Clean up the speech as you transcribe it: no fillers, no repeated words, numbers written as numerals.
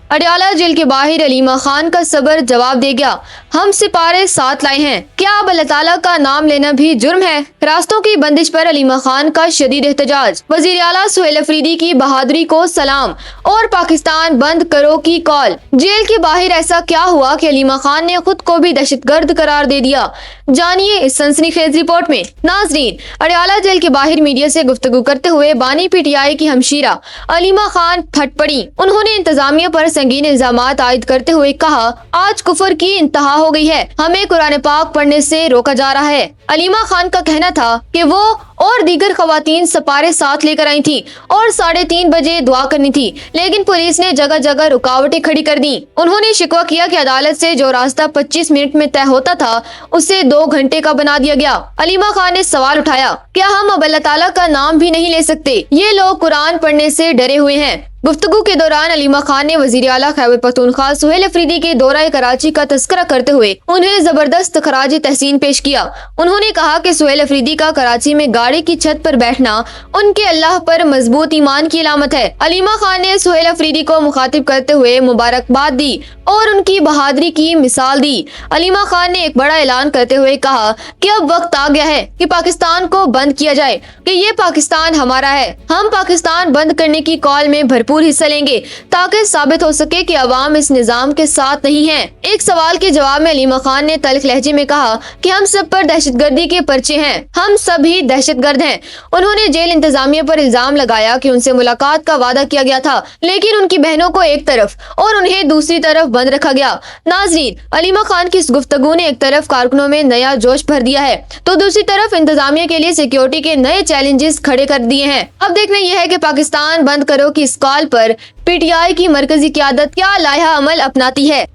Adiala jail के बाहर अलीमा खान का सबर जवाब दे गया, हम सिपारे साथ लाए हैं, क्या अब अल्लाह ताला का नाम लेना भी जुर्म है? रास्तों की बंदिश पर अलीमा खान का शदीद एहतजाज। वजीर आला सुहेल अफरीदी की बहादुरी को सलाम और पाकिस्तान बंद करो की कॉल। जेल के बाहर ऐसा क्या हुआ कि अलीमा खान ने खुद को भी दहशतगर्द करार दे दिया? जानिए इस सनसनीखेज रिपोर्ट में। नाजरीन, अडयाला जेल के बाहर मीडिया से गुफ्तगू करते हुए बानी पीटीआई की हमशीरा अलीमा खान फट पड़ी। उन्होंने इंतजामिया पर संगीन इल्जामात आयद करते हुए कहा, आज कुफर की इंतहा हो गई है, हमें कुरान पाक पढ़ने से रोका जा रहा है। अलीमा खान का कहना था कि वो और दीगर खवातीन सपारे साथ लेकर आई थी और 3:30 बजे दुआ करनी थी, लेकिन पुलिस ने जगह जगह रुकावटें खड़ी कर दी। उन्होंने शिकवा किया कि अदालत से जो रास्ता 25 मिनट में तय होता था उसे 2 घंटे का बना दिया गया। अलीमा खान ने सवाल उठाया, क्या हम अब अल्लाह ताला का नाम भी नहीं ले सकते? ये लोग कुरान पढ़ने से डरे हुए हैं। गुफ्तगू के दौरान अलीमा खान ने वजीर आला खैबर पख्तूनख्वा सुहेल अफरीदी के दौरा कराची का तस्करा करते हुए उन्हें जबरदस्त खराज तहसीन पेश किया। उन्होंने कहा कि सुहेल अफरीदी का कराची में गाड़ी की छत पर बैठना उनके अल्लाह पर मजबूत ईमान की अलामत है। अलीमा खान ने सुहेल अफरीदी को मुखातिब करते हुए मुबारकबाद दी और उनकी बहादुरी की मिसाल दी। अलीमा खान ने एक बड़ा ऐलान करते हुए कहा कि अब वक्त आ गया है कि पाकिस्तान को बंद किया जाए, कि ये पाकिस्तान हमारा है, हम पाकिस्तान बंद करने की कॉल में भरपूर हिस्सा लेंगे ताकि साबित हो सके कि अवाम इस निजाम के साथ नहीं है। एक सवाल के जवाब में अलीमा खान ने तल्ख लहजे में कहा कि हम सब पर दहशतगर्दी के पर्चे हैं, हम सभी दहशतगर्द हैं। उन्होंने जेल इंतजामिया पर इल्जाम लगाया कि उनसे मुलाकात का वादा किया गया था, लेकिन उनकी बहनों को एक तरफ और उन्हें दूसरी तरफ बंद रखा गया। नाजरीन, अलीमा खान की इस गुफ्तगू ने एक तरफ कारकुनों में नया जोश भर दिया है तो दूसरी तरफ इंतजामिया के लिए सिक्योरिटी के नए चैलेंजेस खड़े कर दिए हैं। अब देखना यह है कि पाकिस्तान बंद करो की इस कॉल पर पीटीआई की मरकजी क़यादत क्या लाया अमल अपनाती है।